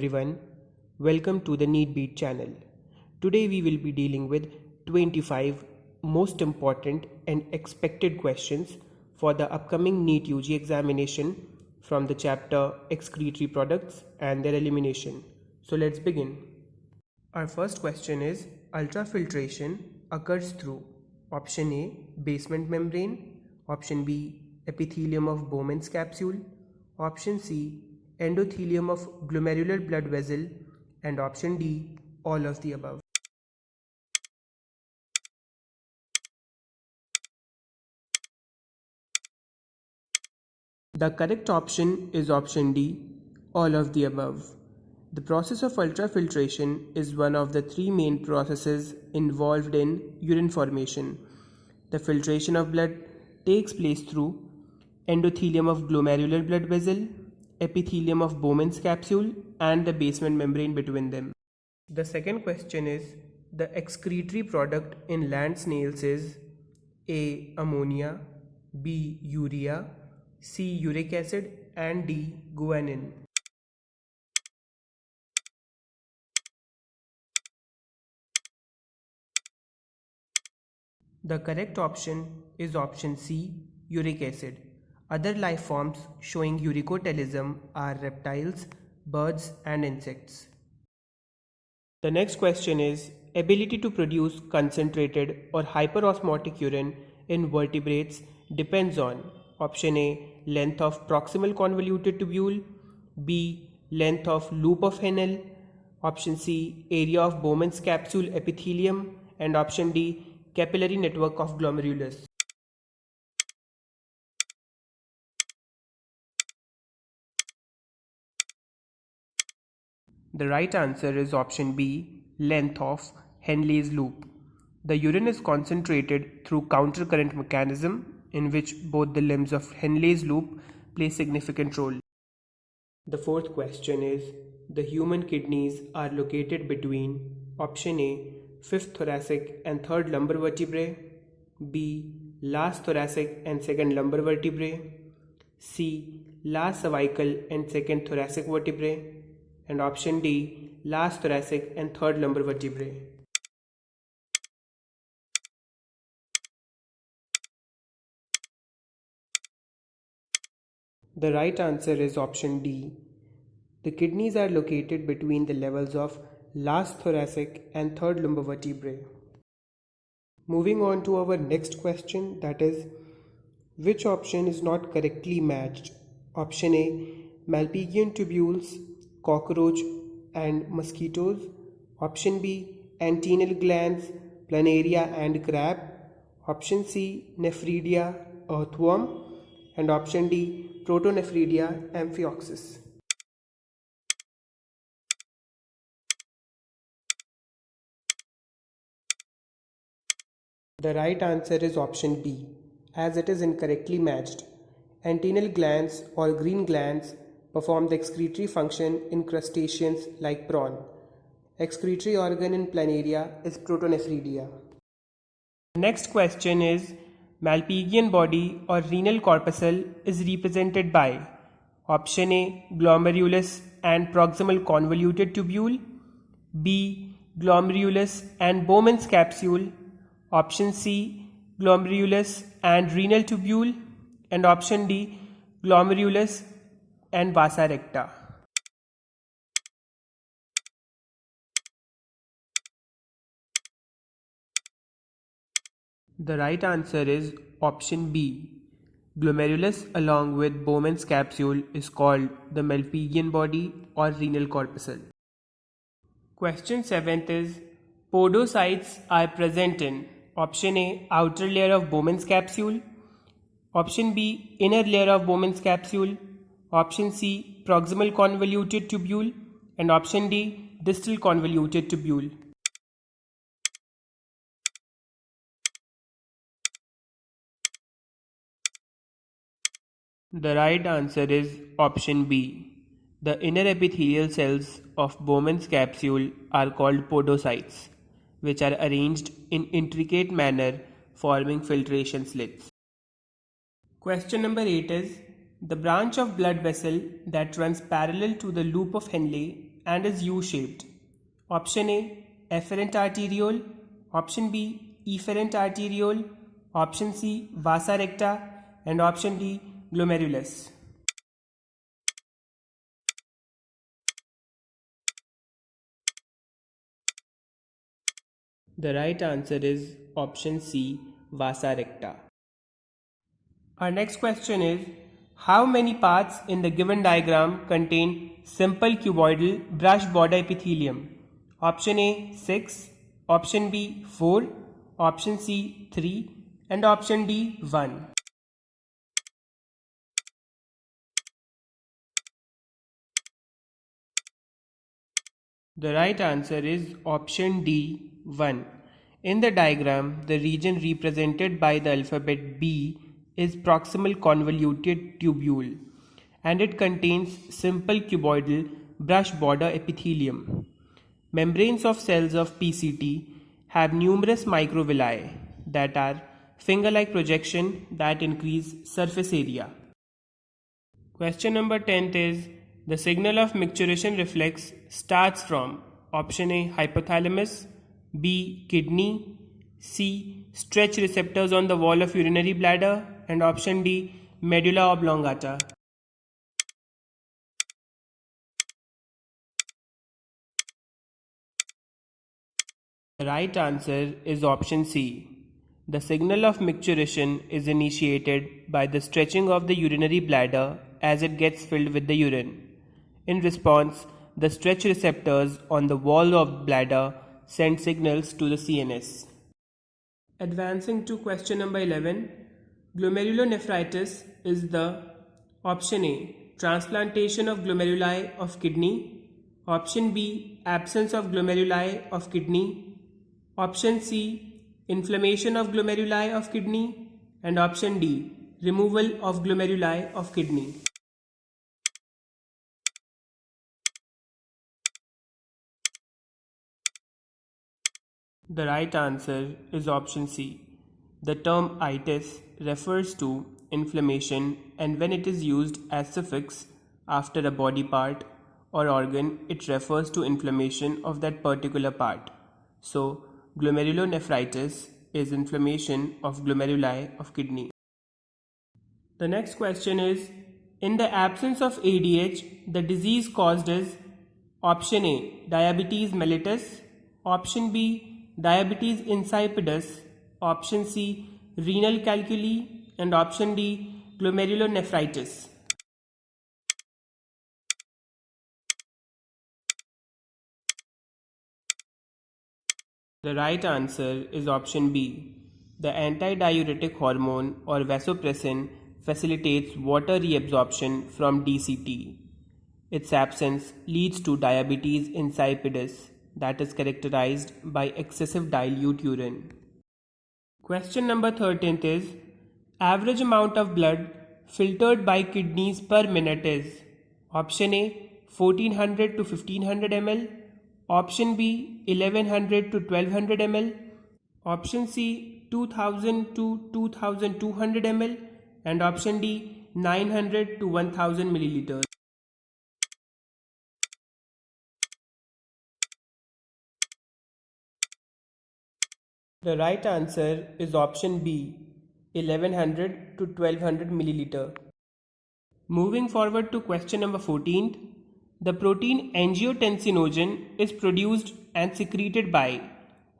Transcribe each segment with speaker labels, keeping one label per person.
Speaker 1: everyone, welcome to the NEET channel. Today we will be dealing with 25 most important and expected questions for the upcoming NEET UG examination from the chapter Excretory Products and their elimination. So let's begin. Our first question is, ultrafiltration occurs through option A, basement membrane, option B, epithelium of Bowman's capsule, option C, endothelium of glomerular blood vessel, and option D, all of the above. The correct option is option D, all of the above. The process of ultrafiltration is one of the three main processes involved in urine formation. The filtration of blood takes place through endothelium of glomerular blood vessel, epithelium of Bowman's capsule, and the basement membrane between them. The second question is, the excretory product in land snails is A. Ammonia, B. Urea, C. Uric acid, and D. Guanine. The correct option is option C, uric acid. Other life forms showing uricotelism are reptiles, birds, and insects. The next question is, ability to produce concentrated or hyperosmotic urine in vertebrates depends on option A, length of proximal convoluted tubule, B, length of loop of Henle, option C, area of Bowman's capsule epithelium, and option D, capillary network of glomerulus. The right answer is option B, length of Henle's loop. The urine is concentrated through countercurrent mechanism in which both the limbs of Henle's loop play significant role. The fourth question is, the human kidneys are located between option A, 5th thoracic and 3rd lumbar vertebrae, B, last thoracic and 2nd lumbar vertebrae, C, last cervical and 2nd thoracic vertebrae, and option D, last thoracic and 3rd lumbar vertebrae. The right answer is option D. The kidneys are located between the levels of last thoracic and 3rd lumbar vertebrae. Moving on to our next question, that is, which option is not correctly matched? Option A, Malpighian tubules, cockroach and mosquitoes. Option B, antennal glands, planaria and crab. Option C, nephridia, earthworm. And option D, protonephridia, amphioxus. The right answer is option B, as it is incorrectly matched. Antennal glands or green glands perform the excretory function in crustaceans like prawn. Excretory organ in planaria is protonephridia. The next question is, Malpighian body or renal corpuscle is represented by option A, glomerulus and proximal convoluted tubule, B, glomerulus and Bowman's capsule, option C, glomerulus and renal tubule, and option D, glomerulus and vasa recta. The right answer is option B. Glomerulus along with Bowman's capsule is called the Malpighian body or renal corpuscle. Question 7th is, podocytes are present in option A, outer layer of Bowman's capsule, option B, inner layer of Bowman's capsule, option C, proximal convoluted tubule, and option D, distal convoluted tubule. The right answer is option B. The inner epithelial cells of Bowman's capsule are called podocytes, which are arranged in intricate manner forming filtration slits. Question number 8 is, the branch of blood vessel that runs parallel to the loop of Henle and is U-shaped? Option A, efferent arteriole. Option B, efferent arteriole. Option C, vasa recta. And option D, glomerulus. The right answer is option C, vasa recta. Our next question is, how many parts in the given diagram contain simple cuboidal brush border epithelium? Option A 6, option B 4, option C 3 and option D 1. The right answer is option D 1. In the diagram, the region represented by the alphabet B is proximal convoluted tubule and it contains simple cuboidal brush border epithelium. Membranes of cells of PCT have numerous microvilli that are finger-like projection that increase surface area. Question number 10 is, the signal of micturition reflex starts from option A hypothalamus, B kidney, C stretch receptors on the wall of urinary bladder and option D medulla oblongata. The right answer is option C. The signal of micturition is initiated by the stretching of the urinary bladder as it gets filled with the urine. In response, the stretch receptors on the wall of bladder send signals to the CNS. Advancing to question number 11, glomerulonephritis is the option A, transplantation of glomeruli of kidney, option B, absence of glomeruli of kidney, option C, inflammation of glomeruli of kidney and option D, removal of glomeruli of kidney. The right answer is option C. The term itis refers to inflammation and when it is used as suffix after a body part or organ, it refers to inflammation of that particular part. So, glomerulonephritis is inflammation of glomeruli of kidney. The next question is, in the absence of ADH, the disease caused is option A, diabetes mellitus, option B, diabetes insipidus, option C, renal calculi and option D, glomerulonephritis. The right answer is option B. The antidiuretic hormone or vasopressin facilitates water reabsorption from DCT. Its absence leads to diabetes insipidus that is characterized by excessive dilute urine. Question number 13 is, average amount of blood filtered by kidneys per minute is option A 1400 to 1500 ml, option B 1100 to 1200 ml, option C 2000 to 2200 ml and option D 900 to 1000 milliliters. The right answer is option B 1100 to 1200 milliliter. Moving forward to question number 14, the protein angiotensinogen is produced and secreted by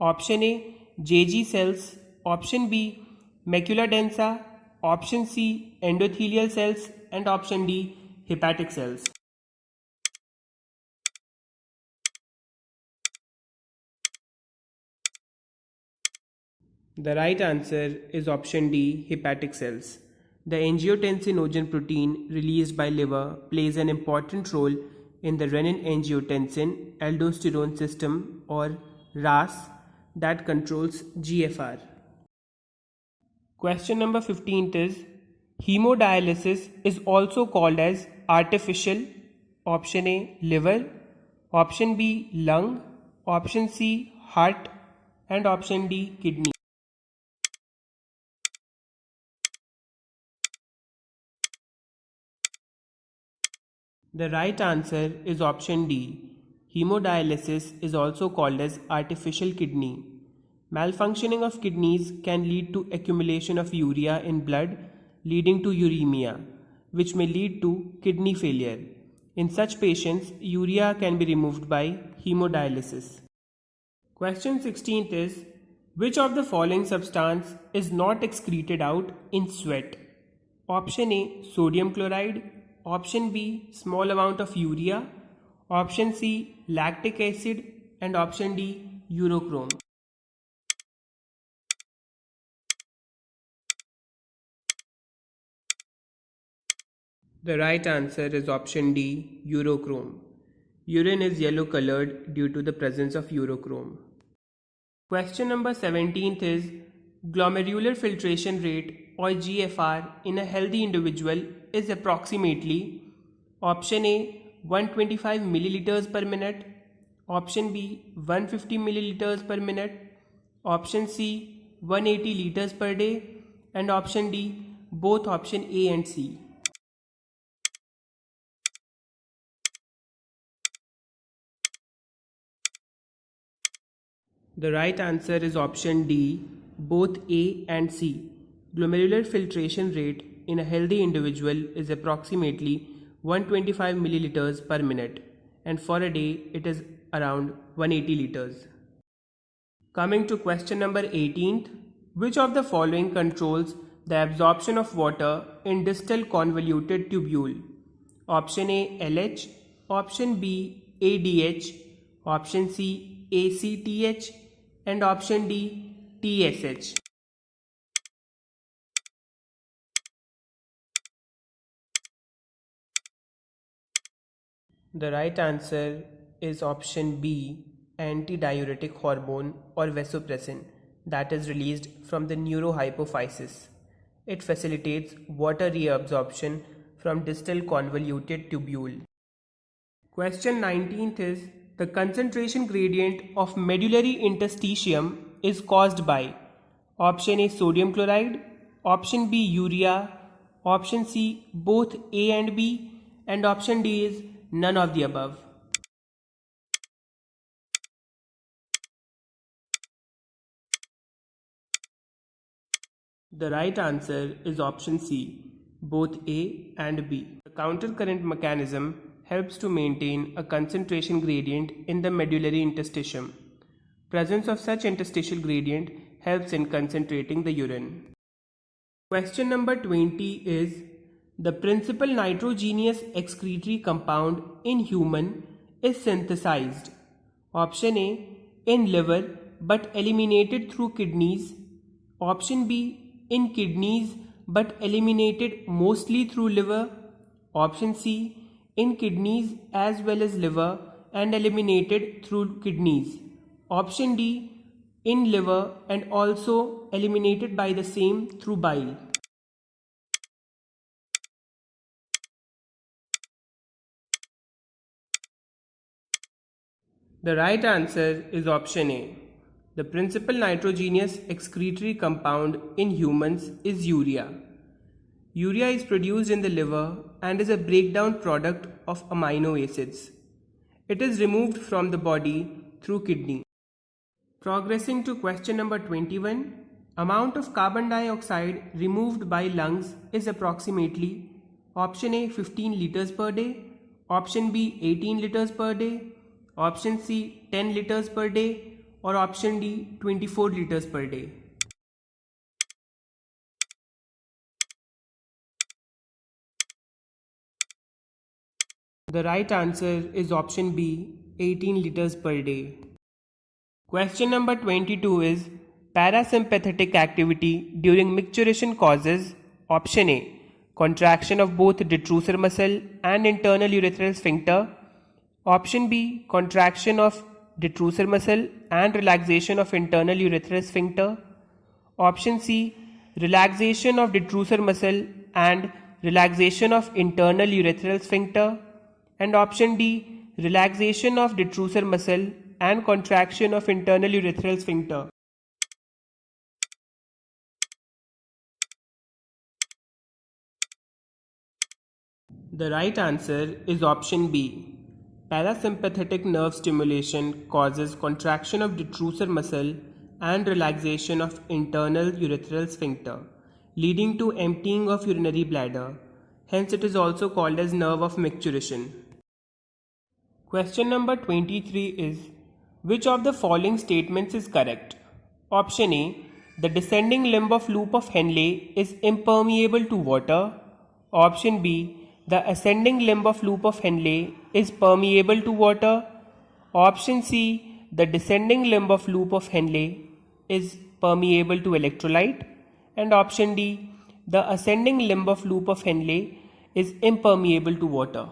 Speaker 1: option A JG cells, option B macula densa, option C endothelial cells and option D hepatic cells. The right answer is option D hepatic cells. The angiotensinogen protein released by liver plays an important role in the renin-angiotensin aldosterone system or RAS that controls GFR. Question number 15 is, hemodialysis is also called as artificial, option A liver, option B lung, option C heart and option D kidney. The right answer is option D. Hemodialysis is also called as artificial kidney. Malfunctioning of kidneys can lead to accumulation of urea in blood, leading to uremia, which may lead to kidney failure. In such patients, urea can be removed by hemodialysis. Question 16th is, which of the following substance is not excreted out in sweat? Option A, sodium chloride. Option B, small amount of urea. Option C, lactic acid. And option D, urochrome. The right answer is option D, urochrome. Urine is yellow colored due to the presence of urochrome. Question number 17th is, glomerular filtration rate or GFR in a healthy individual is approximately option A 125 milliliters per minute, option B 150 milliliters per minute, option C 180 liters per day, and option D both option A and C. The right answer is option D, both A and C. Glomerular filtration rate in a healthy individual is approximately 125 milliliters per minute, and for a day it is around 180 liters. Coming to question number 18th, which of the following controls the absorption of water in distal convoluted tubule? Option A LH, option B ADH, option C ACTH, and option D TSH. The right answer is option B, antidiuretic hormone or vasopressin that is released from the neurohypophysis. It facilitates water reabsorption from distal convoluted tubule. Question 19th is, the concentration gradient of medullary interstitium is caused by option A sodium chloride, option B urea, option C both A and B, and option D is none of the above. The right answer is option C, both A and B. The countercurrent mechanism helps to maintain a concentration gradient in the medullary interstitium. Presence of such interstitial gradient helps in concentrating the urine. Question number 20 is, the principal nitrogenous excretory compound in human is synthesized. Option A, in liver but eliminated through kidneys. Option B, in kidneys but eliminated mostly through liver. Option C, in kidneys as well as liver and eliminated through kidneys. Option D, in liver and also eliminated by the same through bile. The right answer is option A. The principal nitrogenous excretory compound in humans is urea. Urea is produced in the liver and is a breakdown product of amino acids. It is removed from the body through kidney. Progressing to question number 21, amount of carbon dioxide removed by lungs is approximately option A 15 liters per day, option B 18 liters per day, option C 10 liters per day, or option D 24 liters per day. The right answer is option B, 18 liters per day. Question number 22 is, parasympathetic activity during micturition causes option A, contraction of both detrusor muscle and internal urethral sphincter, option B, contraction of detrusor muscle and relaxation of internal urethral sphincter, option C, relaxation of detrusor muscle and relaxation of internal urethral sphincter, and option D, relaxation of detrusor muscle and contraction of internal urethral sphincter. The right answer is option B. Parasympathetic nerve stimulation causes contraction of detrusor muscle and relaxation of internal urethral sphincter, leading to emptying of urinary bladder. Hence, it is also called as nerve of micturition. Question number 23 is, which of the following statements is correct? Option A, the descending limb of loop of Henle is impermeable to water. Option B, the ascending limb of loop of Henle is permeable to water. Option C, the descending limb of loop of Henle is permeable to electrolyte. And option D, the ascending limb of loop of Henle is impermeable to water.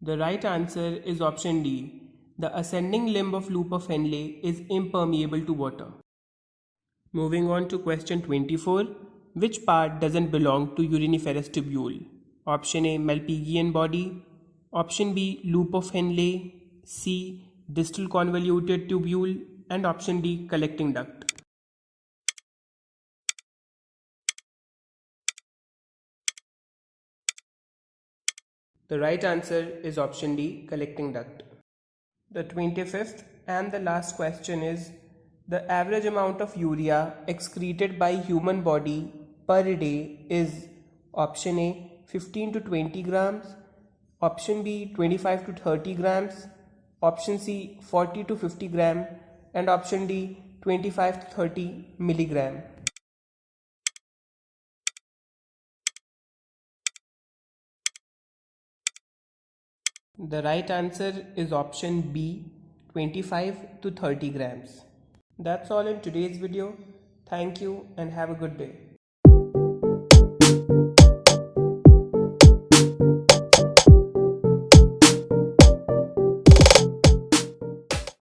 Speaker 1: The right answer is option D. The ascending limb of loop of Henle is impermeable to water. Moving on to question 24. Which part doesn't belong to uriniferous tubule? Option A, Malpighian body. Option B, loop of Henle. C, distal convoluted tubule. And option D, collecting duct. The right answer is option D, collecting duct. The 25th and the last question is, the average amount of urea excreted by human body per day is option A, 15 to 20 grams, option B, 25 to 30 grams, option C, 40 to 50 gram, and option D, 25 to 30 milligram. The right answer is option B, 25 to 30 grams. That's all in today's video. Thank you and have a good day.